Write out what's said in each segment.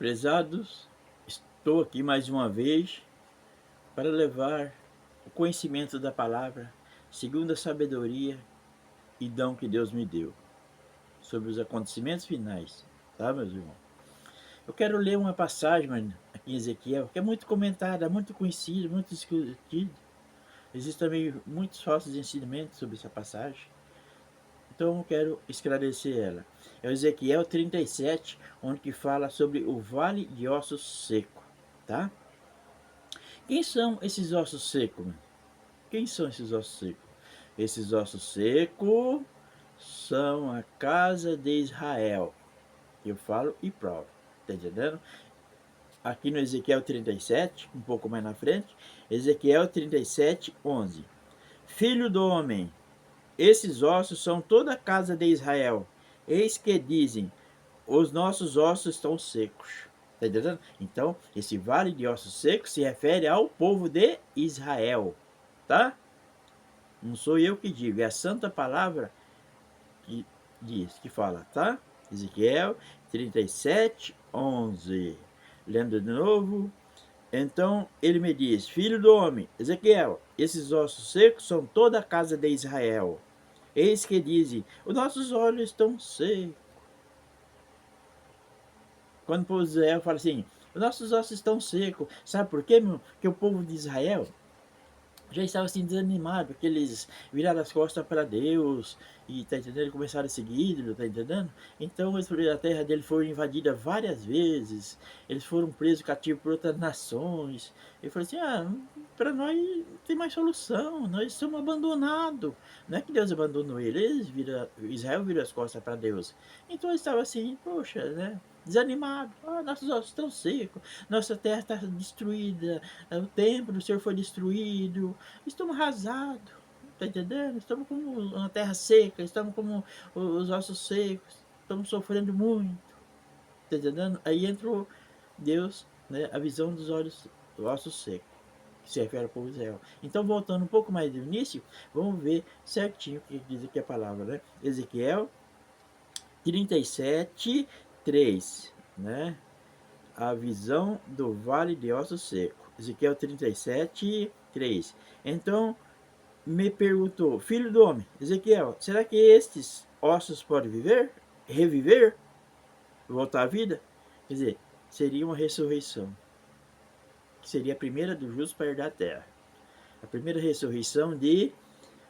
Prezados, estou aqui mais uma vez para levar o conhecimento da palavra, segundo a sabedoria e dom que Deus me deu, sobre os acontecimentos finais, tá, meus irmãos? Eu quero ler uma passagem, mano, aqui em Ezequiel, que é muito comentada, muito conhecida, muito discutida. Existem também muitos falsos ensinamentos sobre essa passagem. Então eu quero esclarecer ela. É o Ezequiel 37, onde que fala sobre o vale de ossos secos, tá? Quem são esses ossos secos, mano? Quem são esses ossos secos? Esses ossos secos são a casa de Israel. Eu falo e provo. Tá entendendo? Aqui no Ezequiel 37, um pouco mais na frente, Ezequiel 37, 11. Filho do homem, esses ossos são toda a casa de Israel. Eis que dizem, os nossos ossos estão secos. Tá entendendo? Então, esse vale de ossos secos se refere ao povo de Israel. Tá? Não sou eu que digo, é a santa palavra que diz, que fala, tá? Ezequiel 37, 11. Lendo de novo. Então ele me diz, filho do homem, Ezequiel, esses ossos secos são toda a casa de Israel. Eis que dizem, os nossos olhos estão secos. Quando o povo de Israel fala assim, os nossos ossos estão secos. Sabe por quê, meu? Porque o povo de Israel já estava assim desanimado, porque eles viraram as costas para Deus e tá entendendo? Eles começaram a seguir ídolo, tá entendendo? Então a terra dele foi invadida várias vezes, eles foram presos cativos por outras nações. Ele falou assim: ah, para nós não tem mais solução, nós somos abandonados. Não é que Deus abandonou eles, Israel virou as costas para Deus. Então eles estavam assim, poxa, né? Desanimado, ah, nossos ossos estão secos, nossa terra está destruída, o templo do Senhor foi destruído, estamos arrasados, tá entendendo? Estamos como uma terra seca, estamos como os ossos secos, estamos sofrendo muito, tá entendendo? Aí entrou Deus, né, a visão dos olhos, ossos secos, que se refere ao povo de Israel. Então, voltando um pouco mais do início, vamos ver certinho o que diz aqui a palavra, né? Ezequiel 37, 3, né? A visão do vale de ossos secos. Ezequiel 37, 3. Então me perguntou, filho do homem, Ezequiel, será que estes ossos podem viver? Reviver? Voltar à vida? Quer dizer, seria uma ressurreição, que seria a primeira do justo para herdar a terra. A primeira ressurreição de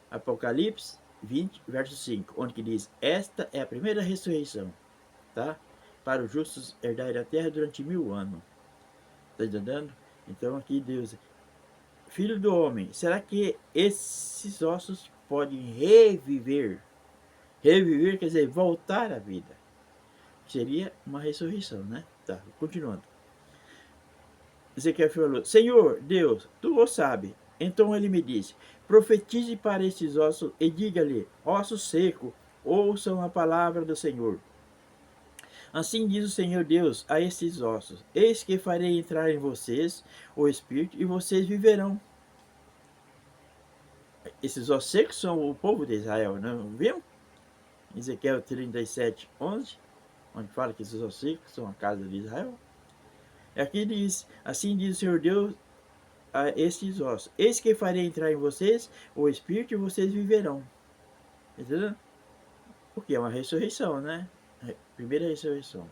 Apocalipse 20, verso 5, onde que diz, esta é a primeira ressurreição, tá? Para os justos herdarem a terra durante 1000 anos. Tá entendendo? Então aqui Deus, filho do homem, será que esses ossos podem reviver? Reviver quer dizer voltar à vida. Seria uma ressurreição, né? Tá, continuando. Ezequiel falou, Senhor Deus, tu o sabe. Então ele me disse, profetize para estes ossos e diga-lhe, ossos secos, ouçam a palavra do Senhor. Assim diz o Senhor Deus a estes ossos, eis que farei entrar em vocês o Espírito e vocês viverão. Esses ossos secos são o povo de Israel, não viu? Ezequiel 37, 11, onde fala que esses ossos secos são a casa de Israel. Aqui diz, assim diz o Senhor Deus a estes ossos, eis que farei entrar em vocês o Espírito e vocês viverão. Entendeu? Porque é uma ressurreição, né? Primeira ressurreição.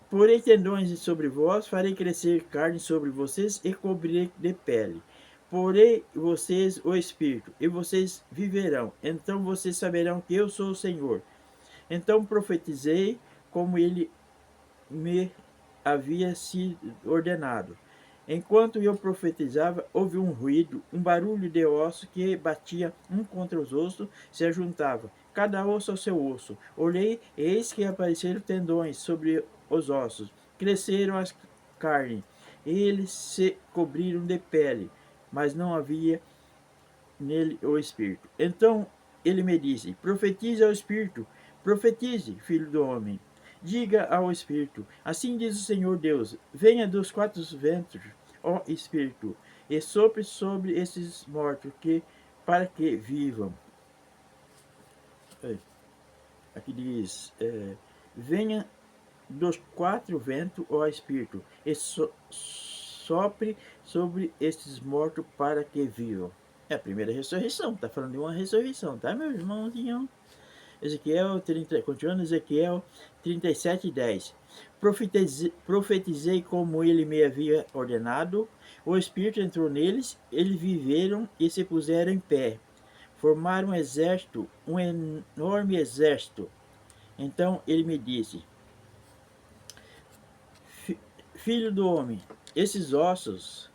Porei tendões sobre vós, farei crescer carne sobre vocês e cobrirei de pele. Porei vocês o Espírito, e vocês viverão. Então vocês saberão que eu sou o Senhor. Então profetizei como ele me havia sido ordenado. Enquanto eu profetizava, houve um ruído, um barulho de ossos que batia um contra os outros, se ajuntava, cada osso ao seu osso. Olhei, e eis que apareceram tendões sobre os ossos, cresceram as carnes, eles se cobriram de pele, mas não havia nele o Espírito. Então ele me disse, profetize ao Espírito, profetize, filho do homem. Diga ao Espírito, assim diz o Senhor Deus, venha dos quatro ventos, ó Espírito, e sopre sobre esses mortos, para que vivam. Aqui diz, venha dos quatro ventos, ó Espírito, e sopre sobre estes mortos para que vivam. É a primeira ressurreição, está falando de uma ressurreição, tá, meu irmãozinho? Ezequiel 30, continuando Ezequiel 37:10. Profetizei como ele me havia ordenado, o Espírito entrou neles, eles viveram e se puseram em pé. Formaram um exército, um enorme exército. Então ele me disse: Filho do homem, esses ossos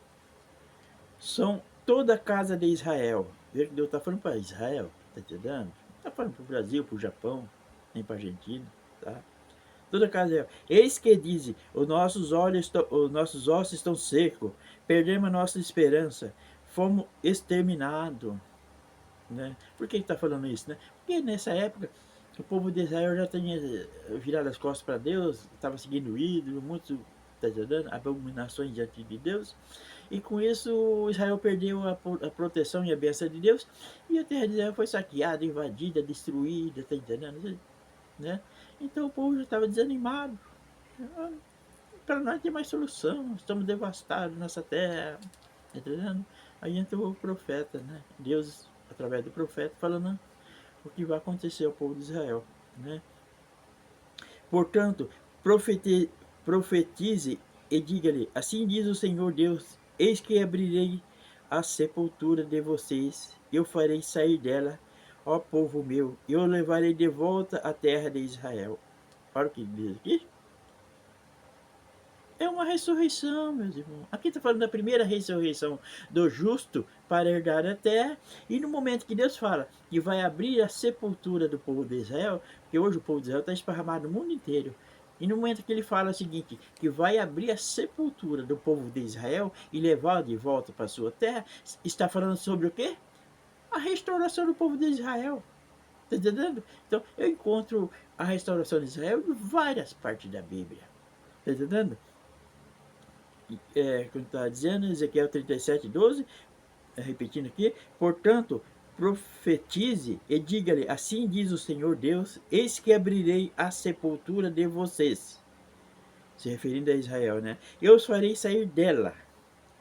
são toda a casa de Israel. Veja que Deus está falando para Israel, está entendendo? Está falando para o Brasil, para o Japão, nem para a Argentina, tá? Toda a casa de Israel. Eis que dizem, os nossos ossos estão secos, perdemos a nossa esperança, fomos exterminados. Né? Por que está falando isso? Né? Porque nessa época o povo de Israel já tinha virado as costas para Deus, estava seguindo o ídolo, muitos tá entendendo? Abominações diante de Deus. E com isso Israel perdeu a proteção e a bênção de Deus. E a terra de Israel foi saqueada, invadida, destruída, tá entendendo? Né? Então o povo já estava desanimado. Para nós tem mais solução, estamos devastados nessa terra. Tá entendendo? Aí entrou o profeta, né? Deus, através do profeta, falando o que vai acontecer ao povo de Israel. Né? Portanto, profetize e diga-lhe, assim diz o Senhor Deus, eis que abrirei a sepultura de vocês, eu farei sair dela, ó povo meu, eu levarei de volta a terra de Israel. Olha o que diz aqui. É uma ressurreição, meus irmãos. Aqui está falando da primeira ressurreição do justo para herdar a terra. E no momento que Deus fala que vai abrir a sepultura do povo de Israel, porque hoje o povo de Israel está esparramado no mundo inteiro. E no momento que ele fala o seguinte, que vai abrir a sepultura do povo de Israel e levar de volta para a sua terra, está falando sobre o quê? A restauração do povo de Israel. Está entendendo? Então, eu encontro a restauração de Israel em várias partes da Bíblia. Está entendendo? Como está dizendo, Ezequiel 37:12, repetindo aqui, portanto, profetize e diga-lhe, assim diz o Senhor Deus, eis que abrirei a sepultura de vocês, se referindo a Israel, né? Eu os farei sair dela,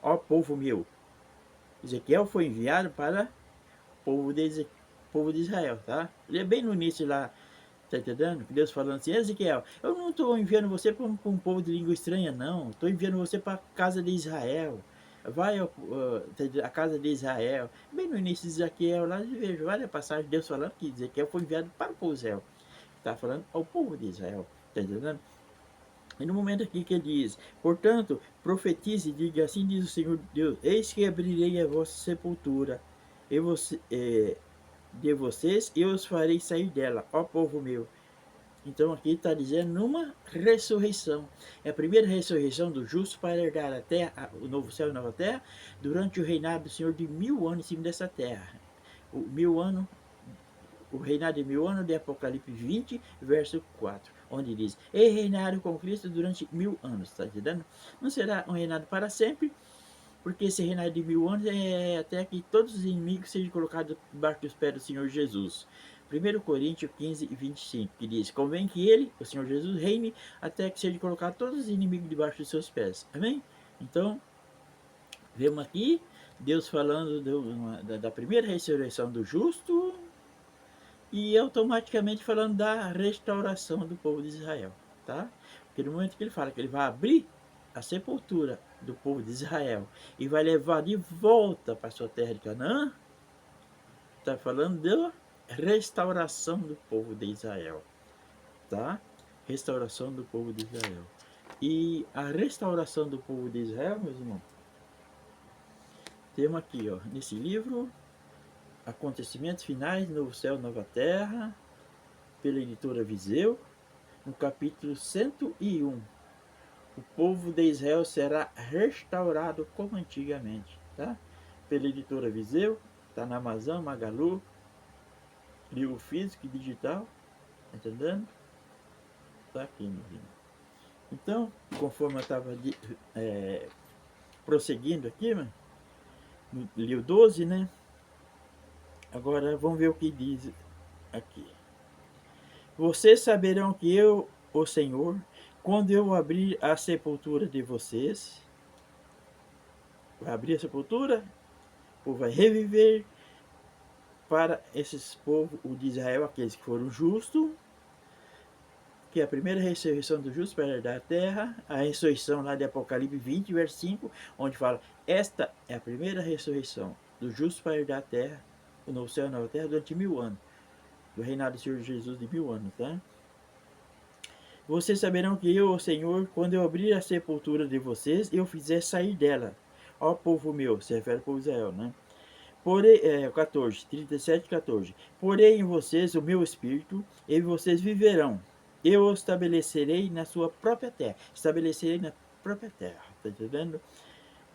ó povo meu. Ezequiel foi enviado para o povo de Israel, tá? Ele é bem no início lá. Tá entendendo? Deus falando assim, Ezequiel, eu não estou enviando você para um povo de língua estranha, não. Estou enviando você para a casa de Israel. Vai a casa de Israel. Bem no início de Ezequiel, lá eu vejo várias passagens de Deus falando que Ezequiel foi enviado para o povo de Israel. Está falando ao povo de Israel. Tá entendendo? E no momento aqui que ele diz, portanto, profetize e diga, assim diz o Senhor Deus, eis que abrirei a vossa sepultura, e você, de vocês, eu os farei sair dela, ó povo meu. Então aqui está dizendo numa ressurreição. É a primeira ressurreição do justo para herdar a terra, o novo céu e a nova terra, durante o reinado do Senhor de 1000 anos em cima dessa terra. O reinado de 1000 anos de Apocalipse 20, verso 4, onde diz, e reinaram com Cristo durante 1000 anos, está entendendo? Não será um reinado para sempre, porque esse reinado de 1000 anos é até que todos os inimigos sejam colocados debaixo dos pés do Senhor Jesus. 1 Coríntios 15:25, que diz, convém que ele, o Senhor Jesus, reine até que sejam colocados todos os inimigos debaixo dos seus pés. Amém? Então, vemos aqui Deus falando da primeira ressurreição do justo e automaticamente falando da restauração do povo de Israel, tá? Porque no momento que ele fala que ele vai abrir a sepultura do povo de Israel e vai levar de volta para sua terra de Canaã, está falando da restauração do povo de Israel, tá? Restauração do povo de Israel. E a restauração do povo de Israel, meus irmãos, temos aqui, ó, nesse livro, Acontecimentos Finais, Novo Céu, Nova Terra, pela editora Viseu, no capítulo 101. O povo de Israel será restaurado como antigamente, tá? Pela editora Viseu, está na Amazon, Magalu, livro físico e digital, entendendo? Tá aqui, meu filho. Então, conforme eu estava prosseguindo aqui, no livro 12, né? Agora vamos ver o que diz aqui. Vocês saberão que eu o Senhor, quando eu abrir a sepultura de vocês, vai abrir a sepultura, o povo vai reviver para esses povos, o de Israel, aqueles que foram justos, que é a primeira ressurreição do justo para herdar a terra, a ressurreição lá de Apocalipse 20, verso 5, onde fala, esta é a primeira ressurreição do justo para herdar a terra, o novo céu e a nova terra, durante 1000 anos, do reinado do Senhor Jesus de 1000 anos, tá? Vocês saberão que eu, o Senhor, quando eu abrir a sepultura de vocês, eu fizer sair dela. Ó povo meu, se refere ao povo de Israel, né? Porém, 14, 37, 14. Porém em vocês o meu espírito, e vocês viverão. Eu os estabelecerei na sua própria terra. Estabelecerei na própria terra, tá entendendo?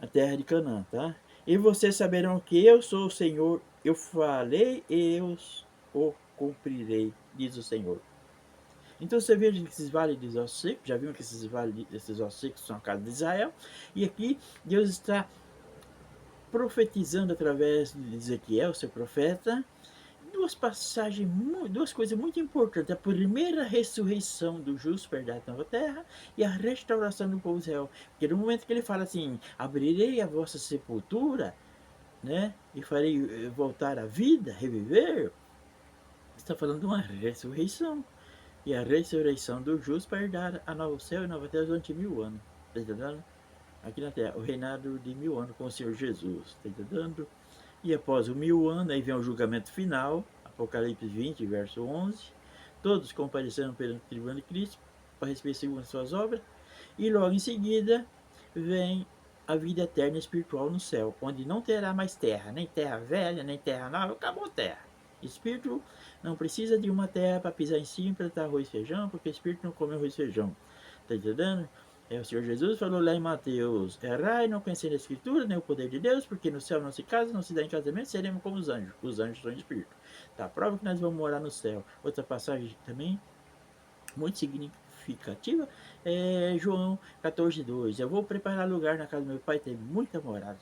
A terra de Canaã, tá? E vocês saberão que eu sou o Senhor, eu falei e eu o cumprirei, diz o Senhor. Então você veja que esses vales de ossos secos, já viram que esses ossos secos são a casa de Israel, e aqui Deus está profetizando através de Ezequiel, seu profeta, duas passagens, duas coisas muito importantes. A primeira ressurreição do justo perto da nova terra e a restauração do povo de Israel. Porque no momento que ele fala assim, abrirei a vossa sepultura, né, e farei voltar à vida, reviver, está falando de uma ressurreição. E a ressurreição do justo para herdar a novo céu e a nova terra durante 1000 anos. Está entendendo? Aqui na terra, o reinado de 1000 anos com o Senhor Jesus. Está entendendo? E após o 1000 anos, aí vem o julgamento final, Apocalipse 20, verso 11. Todos compareceram perante o tribunal de Cristo para receber segundo as suas obras. E logo em seguida vem a vida eterna espiritual no céu, onde não terá mais terra, nem terra velha, nem terra nova, acabou a terra. Espírito não precisa de uma terra para pisar em cima e plantar arroz e feijão, porque o espírito não come arroz e feijão. Está entendendo? O Senhor Jesus falou lá em Mateus, errai não conhecendo a Escritura, nem o poder de Deus, porque no céu não se casa, não se dá em casamento, seremos como os anjos são espírito. Tá, a prova que nós vamos morar no céu. Outra passagem também, muito significativa, é João 14, 2. Eu vou preparar lugar na casa do meu pai, tem muita morada.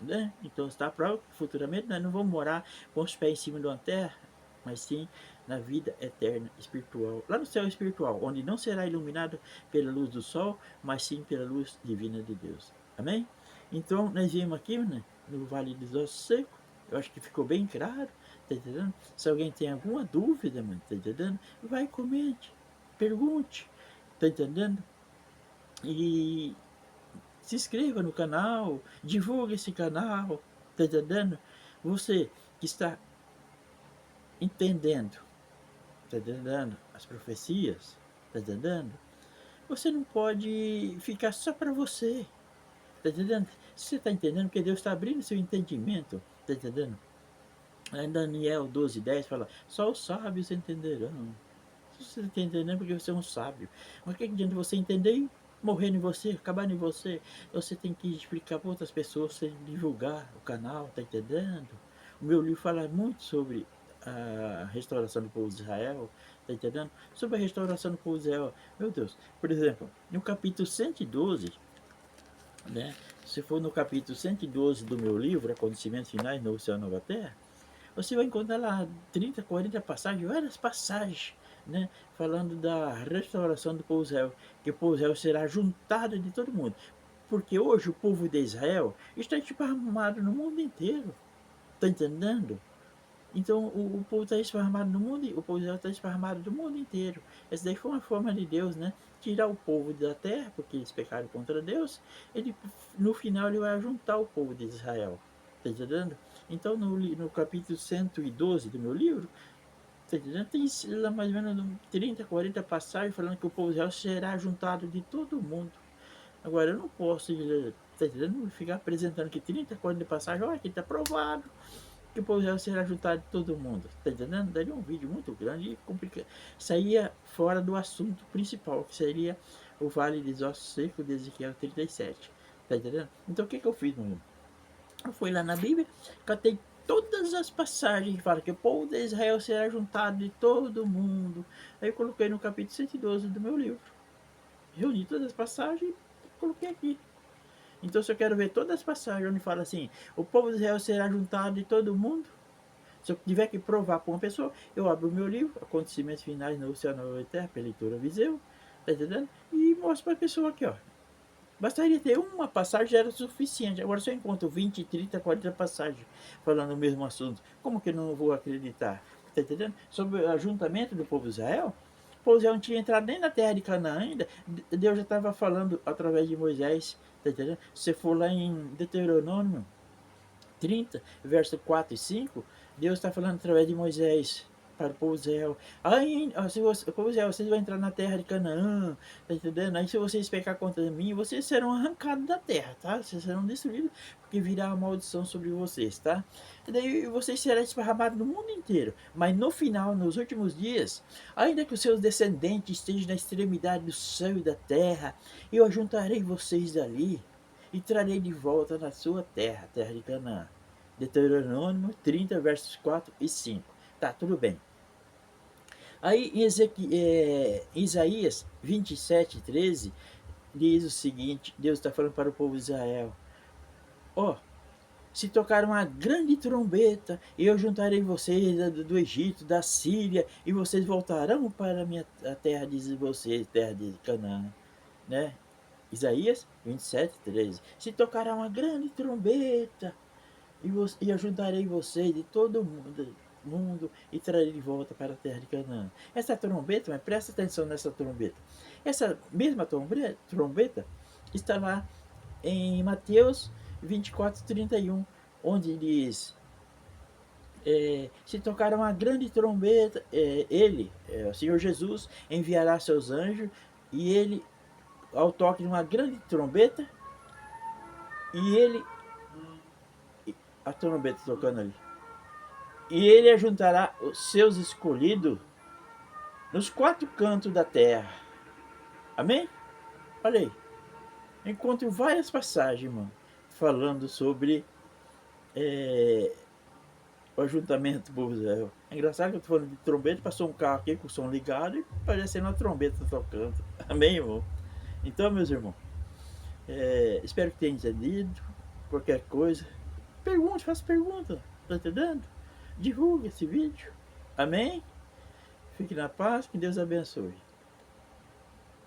Né? Então está a prova que futuramente nós não vamos morar com os pés em cima de uma terra, mas sim na vida eterna espiritual, lá no céu espiritual, onde não será iluminado pela luz do sol, mas sim pela luz divina de Deus. Amém? Então nós vimos aqui, né, no Vale dos Ossos Secos, eu acho que ficou bem claro, tá entendendo? Se alguém tem alguma dúvida, mano, tá entendendo? Vai, comente, pergunte, tá entendendo? E se inscreva no canal, divulgue esse canal, tá entendendo? Você que está entendendo, tá entendendo? As profecias, tá entendendo? Você não pode ficar só para você, tá entendendo? Você tá entendendo que Deus está abrindo seu entendimento, tá entendendo? Em Daniel 12, 10 fala, só os sábios entenderão. Você está entendendo porque você é um sábio. Mas o que adianta você entender e morrer em você, acabar em você? Você tem que explicar para outras pessoas, você divulgar o canal, tá entendendo? O meu livro fala muito sobre a restauração do povo de Israel, tá entendendo? Sobre a restauração do povo de Israel. Meu Deus, por exemplo, no capítulo 112, né? Se for no capítulo 112 do meu livro, Acontecimentos Finais, Novo Céu e Nova Terra, você vai encontrar lá 30, 40 passagens, várias passagens, né, falando da restauração do povo de Israel, que o povo de Israel será juntado de todo mundo. Porque hoje o povo de Israel está esparramado no mundo inteiro. Está entendendo? Então o povo está esparramado no mundo, o povo de Israel está esparramado no mundo inteiro. Essa daí foi uma forma de Deus, né? Tirar o povo da terra, porque eles pecaram contra Deus. Ele, no final ele vai juntar o povo de Israel. Está entendendo? Então no capítulo 112 do meu livro, tá entendendo? Tem lá mais ou menos 30, 40 passagens falando que o povo de Israel será juntado de todo mundo. Agora eu não posso, tá entendendo? Ficar apresentando que 30, 40 passagens, olha, aqui está provado que o povo de Israel será juntado de todo mundo. Tá entendendo? Daria um vídeo muito grande e complicado. Saía fora do assunto principal, que seria o Vale dos Ossos Secos de Ezequiel 37. Tá entendendo? Então o que eu fiz, meu irmão? Eu fui lá na Bíblia, catei todas as passagens que falam que o povo de Israel será juntado de todo mundo. Aí eu coloquei no capítulo 112 do meu livro. Reuni todas as passagens e coloquei aqui. Então se eu quero ver todas as passagens onde fala assim, o povo de Israel será juntado de todo mundo, se eu tiver que provar para uma pessoa, eu abro o meu livro, Acontecimentos Finais no Oceano da Terra, pela leitura Viseu, tá entendendo? E mostra para a pessoa aqui, ó. Bastaria ter uma passagem, já era suficiente. Agora, se eu encontro 20, 30, 40 passagens falando o mesmo assunto, como que eu não vou acreditar? Tá entendendo? Sobre o ajuntamento do povo de Israel, o povo de Israel não tinha entrado nem na terra de Canaã ainda. Deus já estava falando através de Moisés, tá entendendo? Se você for lá em Deuteronômio 30, verso 4 e 5, Deus está falando através de Moisés para o povo de Israel. Aí, se você, o povo de Israel, vocês vão entrar na terra de Canaã, tá entendendo? Aí se vocês pecar contra mim, vocês serão arrancados da terra, tá? Vocês serão destruídos, porque virá a maldição sobre vocês, tá? E daí vocês serão esparramados no mundo inteiro. Mas no final, nos últimos dias, ainda que os seus descendentes estejam na extremidade do céu e da terra, eu ajuntarei vocês dali e trarei de volta na sua terra, terra de Canaã. Deuteronômio 30, versos 4 e 5. Tá, tudo bem. Aí em Isaías 27, 13, diz o seguinte, Deus está falando para o povo de Israel. Ó, se tocar uma grande trombeta, eu juntarei vocês do Egito, da Síria, e vocês voltarão para a terra de vocês, terra de Canaã, né? Isaías 27, 13. Se tocar uma grande trombeta, e ajudarei vocês de todo mundo e trarei de volta para a terra de Canaã. Essa trombeta, mas presta atenção nessa trombeta. Essa mesma trombeta está lá em Mateus 24, 31, onde diz: se tocar uma grande trombeta, o Senhor Jesus, enviará seus anjos, e ele, ao toque de uma grande trombeta, e ele, a trombeta tocando ali, e ele ajuntará os seus escolhidos nos quatro cantos da terra. Amém? Olha aí. Encontro várias passagens, mano, falando sobre o ajuntamento do povo de Israel. É engraçado que eu tô falando de trombeta, passou um carro aqui com o som ligado e parecendo uma trombeta tocando. Amém, irmão? Então, meus irmãos, espero que tenham entendido. Qualquer coisa, pergunte, faça pergunta. Tá entendendo? Divulgue esse vídeo. Amém? Fique na paz, que Deus abençoe.